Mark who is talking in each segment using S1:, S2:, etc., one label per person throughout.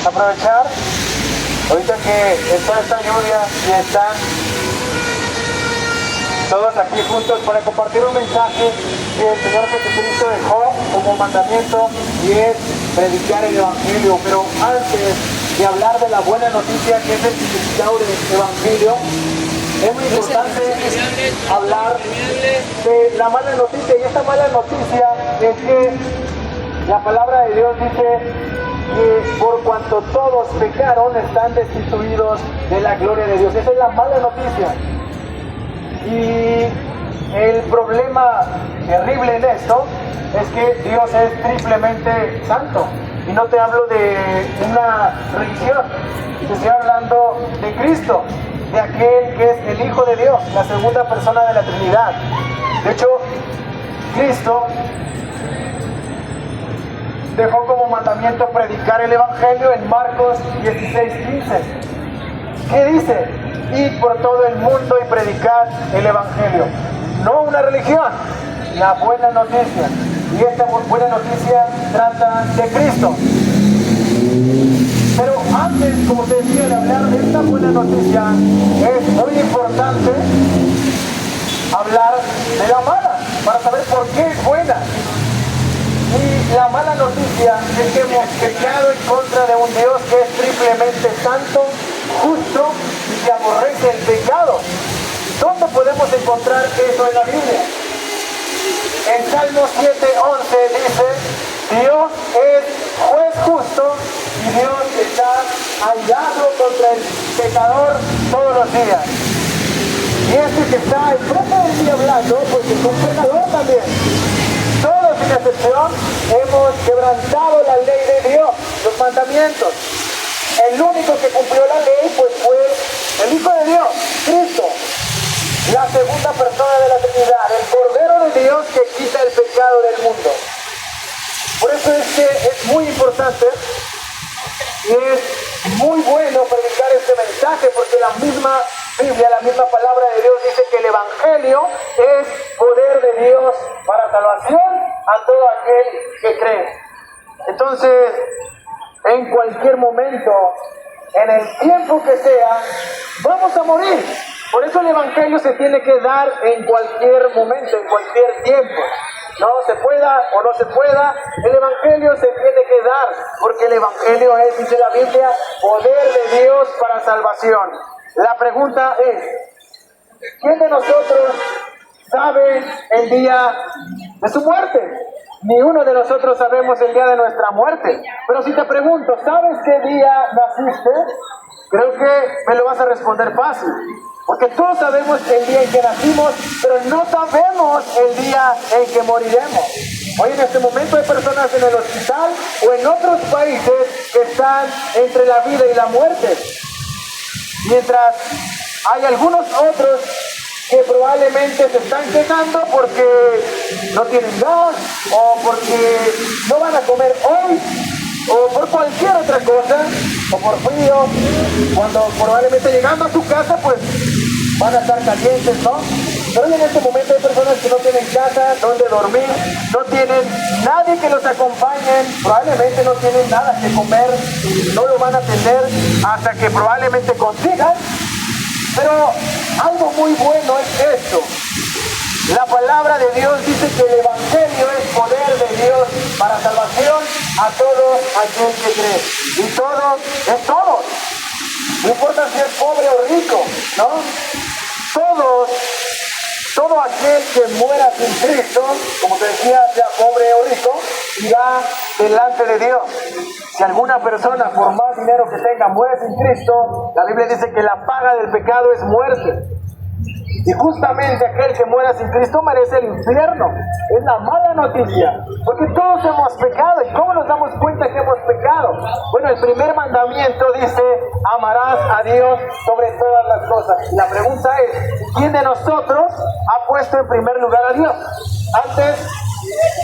S1: aprovechar, ahorita que está esta lluvia y están todos aquí juntos para compartir un mensaje que el Señor Jesucristo dejó como mandamiento, y es predicar el Evangelio. Pero antes de hablar de la buena noticia, que es el significado del Evangelio, es muy importante hablar de la mala noticia. Y esta mala noticia es que la palabra de Dios dice que por cuanto todos pecaron, están destituidos de la gloria de Dios. Esa es la mala noticia. Y el problema terrible en esto es que Dios es triplemente santo. Y no te hablo de una religión, te estoy hablando de Cristo, de aquel que es el Hijo de Dios, la segunda persona de la Trinidad. De hecho, Cristo dejó como mandamiento predicar el Evangelio en Marcos 16:15. ¿Qué dice? Ir por todo el mundo y predicar el Evangelio. No una religión, la buena noticia. Y esta buena noticia trata de Cristo. Pero antes, como te decía, de hablar de esta buena noticia, es muy importante hablar de la mala, para saber por qué es buena. Y la mala noticia es que hemos pecado en contra de un Dios que es triplemente santo, justo y que aborrece el pecado. ¿Dónde podemos encontrar eso en la Biblia? En Salmo 7:11 dice: Dios es juez justo y Dios está airado contra el pecador todos los días. Y este que está enfrente de mí hablando, porque es un pecador también. Todos sin excepción hemos quebrantado la ley de Dios, los mandamientos. El único que cumplió la ley pues fue el Hijo de Dios, Cristo, la segunda persona de la Trinidad, el Cordero de Dios que quita el pecado del mundo. Por eso es que es muy importante y es muy bueno predicar este mensaje, porque la misma Biblia, la misma palabra de Dios dice que el Evangelio es poder de Dios para salvación a todo aquel que cree. Entonces, en cualquier momento, en el tiempo que sea, vamos a morir. Por eso el Evangelio se tiene que dar en cualquier momento, en cualquier tiempo. No se pueda o no se pueda, el Evangelio se tiene que dar, porque el Evangelio es, dice la Biblia, poder de Dios para salvación. La pregunta es, ¿quién de nosotros sabe el día de su muerte? Ni uno de nosotros sabemos el día de nuestra muerte. Pero si te pregunto, ¿sabes qué día naciste? Creo que me lo vas a responder fácil. Porque todos sabemos el día en que nacimos, pero no sabemos el día en que moriremos. Hoy en este momento hay personas en el hospital o en otros países que están entre la vida y la muerte. Mientras hay algunos otros que probablemente se están quejando porque no tienen gas, o porque no van a comer hoy, o por cualquier otra cosa, o por frío, cuando probablemente llegando a su casa pues van a estar calientes, ¿no? Pero hoy en este momento hay personas que no tienen casa donde dormir, no tienen nadie que los acompañe, probablemente no tienen nada que comer, no lo van a tener hasta que probablemente consigan. Pero algo muy bueno es esto: la palabra de Dios dice que el Evangelio es poder de Dios para salvación a todo aquel que cree. Y todo es todo. No importa si es pobre o rico, ¿no? Todo aquel que muera sin Cristo, como te decía, sea pobre o rico, irá delante de Dios. Si alguna persona, por más dinero que tenga, muere sin Cristo, la Biblia dice que la paga del pecado es muerte. Y justamente aquel que muera sin Cristo merece el infierno. Es la mala noticia, porque todos hemos pecado. ¿Y cómo nos damos cuenta que hemos pecado? Bueno, el primer mandamiento dice: amarás a Dios sobre todas las cosas. Y la pregunta es, ¿quién de nosotros ha puesto en primer lugar a Dios antes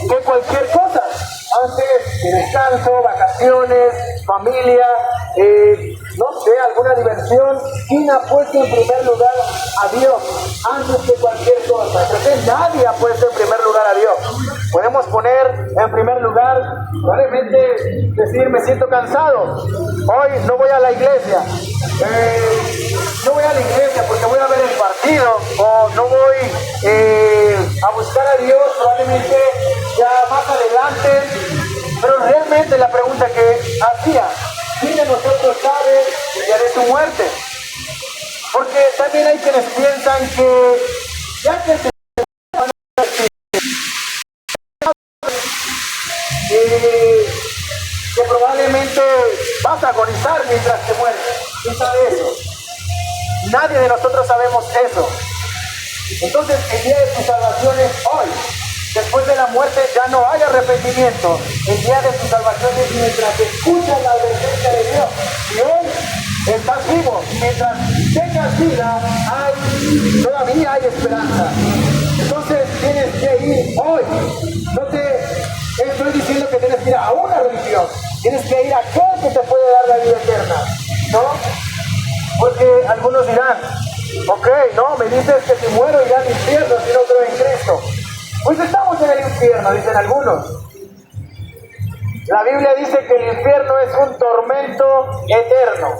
S1: que cualquier cosa? antes de descanso, vacaciones, familia, no sé, alguna diversión. ¿Quién ha puesto en primer lugar a Dios antes que cualquier cosa? Creo que nadie ha puesto en primer lugar a Dios. Podemos poner en primer lugar, probablemente decir, me siento cansado, hoy no voy a la iglesia. No voy a la iglesia porque voy a ver el partido, o no voy a buscar a Dios probablemente ya más adelante. Pero realmente la pregunta que hacía, ¿quién de nosotros sabe el día de su muerte? Porque también hay quienes piensan que ya que se que probablemente vas a agonizar mientras te mueres. ¿Quién sabe eso? Nadie de nosotros sabemos eso. Entonces el día de tu salvación es hoy. Después de la muerte ya no hay arrepentimiento. El día de tu salvación es mientras escuchas la advertencia de Dios. Y hoy estás vivo. Mientras tengas vida, todavía hay esperanza. Entonces tienes que ir hoy. No te estoy diciendo que tienes que ir a una religión. Tienes que ir a aquel que te puede dar la vida eterna, ¿no? Porque algunos dirán, ok, no, me dices que si muero iré al infierno si no creo en Cristo. Pues estamos en el infierno, dicen algunos. La Biblia dice que el infierno es un tormento eterno.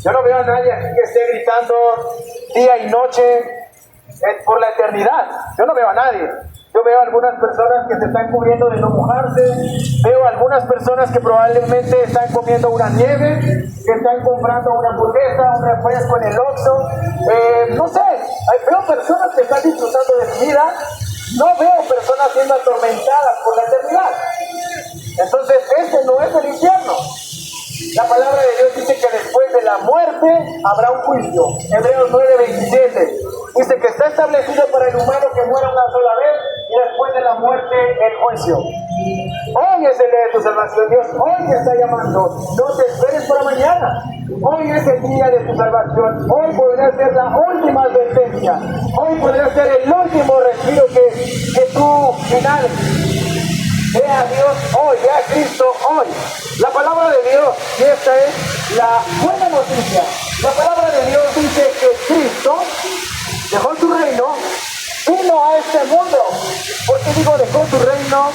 S1: Yo no veo a nadie aquí que esté gritando día y noche por la eternidad. Yo no veo a nadie. Yo veo algunas personas que se están cubriendo de no mojarse. Veo algunas personas que probablemente están comiendo una nieve, que están comprando una hamburguesa, un refresco en el Oxxo. No sé, veo personas que están disfrutando de su vida. No veo personas siendo atormentadas por la eternidad. Entonces, este no es el infierno. La palabra de Dios dice que después de la muerte habrá un juicio. Hebreos 9:27 dice que está establecido para el humano que muera una sola vez y después de la muerte el juicio. Hoy es el día de tu salvación. Dios hoy te está llamando. No te esperes para mañana. Hoy es el día de tu salvación. Hoy podría ser la última advertencia. Hoy podría ser el último respiro que tú finales. Ve a Dios hoy, ve a Cristo hoy. La palabra de Dios, y esta es la buena noticia. La palabra de Dios dice que Cristo dejó su reino, vino a este mundo. ¿Por qué digo dejó su reino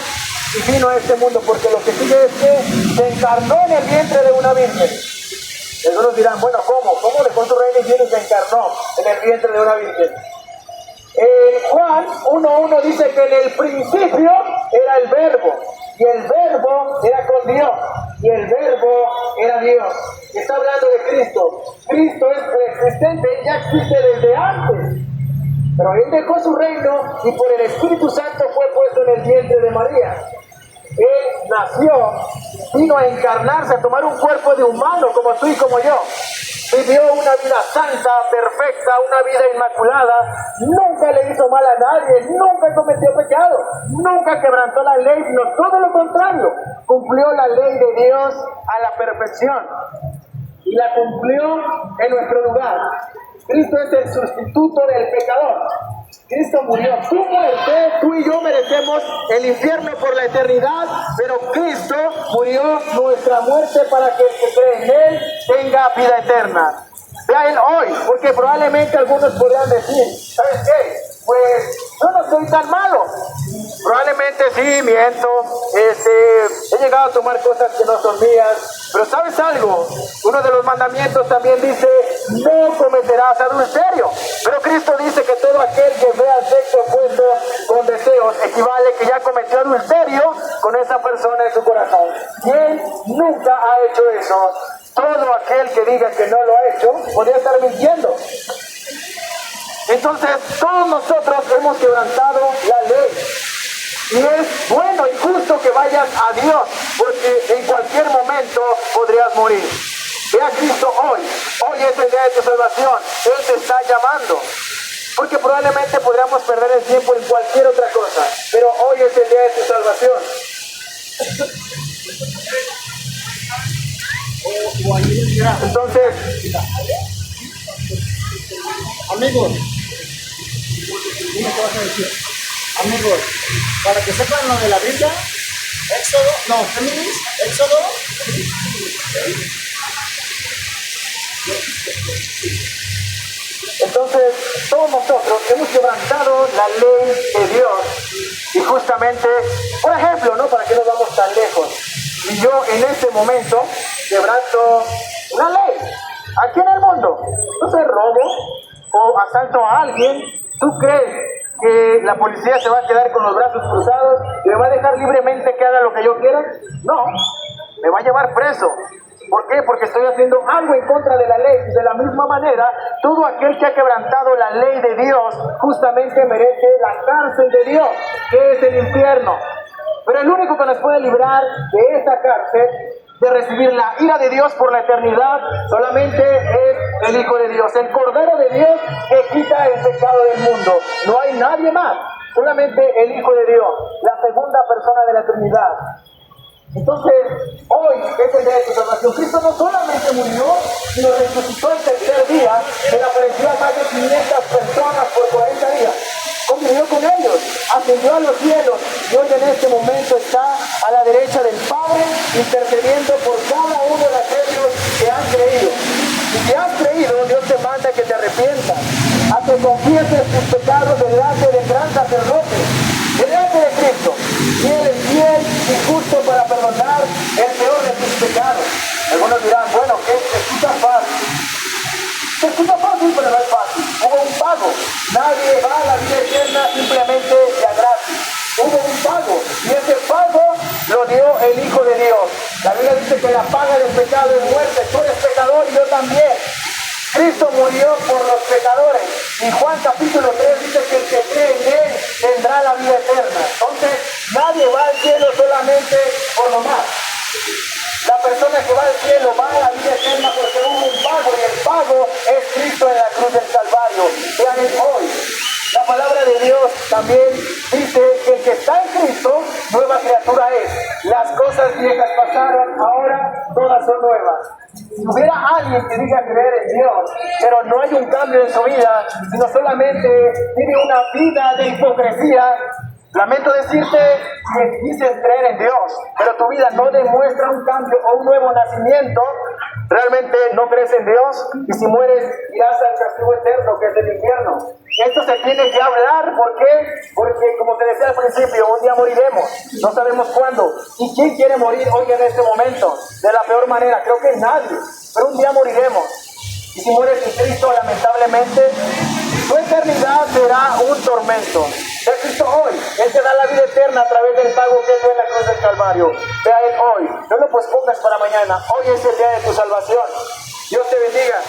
S1: y vino a este mundo? Porque lo que sigue es que se encarnó en el vientre de una virgen. Algunos dirán, bueno, ¿cómo dejó su reino y vino y se encarnó en el vientre de una virgen? Juan 1:1 dice que en el principio era el verbo, y el verbo era con Dios, y el verbo era Dios. Está hablando de Cristo. Cristo es preexistente, Él ya existe desde antes. Pero Él dejó su reino y por el Espíritu Santo fue puesto en el vientre de María. Él nació, vino a encarnarse, a tomar un cuerpo de humano como tú y como yo. Vivió una vida santa, perfecta, una vida inmaculada. Nunca le hizo mal a nadie, nunca cometió pecado, nunca quebrantó la ley, sino todo lo contrario. Cumplió la ley de Dios a la perfección y la cumplió en nuestro lugar. Cristo es el sustituto del pecador. Cristo murió tu muerte, tú y yo merecemos el infierno por la eternidad, pero Cristo murió nuestra muerte para que el que cree en Él tenga vida eterna. Ve a Él hoy, porque probablemente algunos podrían decir, ¿sabes qué? Pues yo no soy tan malo. Probablemente sí, miento, he llegado a tomar cosas que no son mías, pero ¿sabes algo? Uno de los mandamientos también dice, no cometerás adulterio. Pero Cristo dice que todo aquel que vea el sexo opuesto con deseos equivale que ya cometió adulterio con esa persona en su corazón. ¿Quién nunca ha hecho eso? Todo aquel que diga que no lo ha hecho podría estar mintiendo. Entonces, todos nosotros hemos quebrantado la ley. Y es bueno y justo que vayas a Dios, porque en cualquier momento podrías morir. Ve a Cristo hoy. Hoy es el día de tu salvación. Él te está llamando. Porque probablemente podríamos perder el tiempo en cualquier otra cosa. Pero hoy es el día de tu salvación. Entonces,
S2: amigos, dime qué vas a decir. Amigos, para que sepan lo de la Biblia,
S1: Éxodo, no, Génesis, Éxodo. Entonces, todos nosotros hemos quebrantado la ley de Dios. Y justamente, por ejemplo, ¿no? ¿Para qué nos vamos tan lejos? Y yo en este momento quebranto una ley aquí en el mundo. No sé, robo o asalto a alguien. ¿Tú crees que la policía se va a quedar con los brazos cruzados y me va a dejar libremente que haga lo que yo quiera? No, me va a llevar preso. ¿Por qué? Porque estoy haciendo algo en contra de la ley. De la misma manera, todo aquel que ha quebrantado la ley de Dios justamente merece la cárcel de Dios, que es el infierno. Pero el único que nos puede librar de esa cárcel, de recibir la ira de Dios por la eternidad, solamente es el Hijo de Dios, el Cordero de Dios que quita el pecado del mundo. No hay nadie más, solamente el Hijo de Dios, la segunda persona de la Trinidad. Entonces, hoy es el día de tu salvación. Cristo no solamente murió, sino resucitó el tercer día, que le apareció a más de 500 personas por 40 días. Convivió con ellos, ascendió a los cielos y hoy en este momento está a la derecha del Padre, intercediendo por cada uno de aquellos que han creído. Y si has creído, Dios te manda que te arrepientas, a que confieses tus pecados delante del gran sacerdote, delante de Cristo. Y Él es fiel y justo para perdonar el peor de tus pecados. Algunos dirán, bueno, ¿qué? Se escucha fácil. Se escucha fácil, pero no es fácil. Hubo un pago. Nadie va a la vida eterna simplemente de a gratis. Hubo un pago. Y ese pago lo dio el Hijo de Dios. La Biblia dice que la paga del pecado es muerte. Tú eres pecador y yo también. Cristo murió por los pecadores. Y Juan capítulo 3 dice que el que cree en Él tendrá la vida eterna. Entonces, nadie va al cielo solamente por lo más. La persona que va al cielo va a la vida eterna porque hubo un pago y el pago es Cristo en la cruz del Calvario. Vean hoy. La palabra de Dios también dice que el que está en Cristo, nueva criatura es. Las cosas viejas pasaron, ahora todas son nuevas. Si hubiera alguien que diga creer en Dios, pero no hay un cambio en su vida, sino solamente vive una vida de hipocresía, lamento decirte que dices creer en Dios, pero tu vida no demuestra un cambio o un nuevo nacimiento, realmente no crees en Dios y si mueres irás al castigo eterno que es el infierno. Esto se tiene que hablar, ¿por qué? Porque como te decía al principio, un día moriremos, no sabemos cuándo. ¿Y quién quiere morir hoy en este momento? De la peor manera, creo que nadie, pero un día moriremos. Y si mueres en Cristo, lamentablemente, tu eternidad será un tormento. De Cristo hoy, Él te da la vida eterna a través del pago que Él dio en la cruz del Calvario. Ve a Él hoy, no lo pospongas para mañana. Hoy es el día de tu salvación. Dios te bendiga.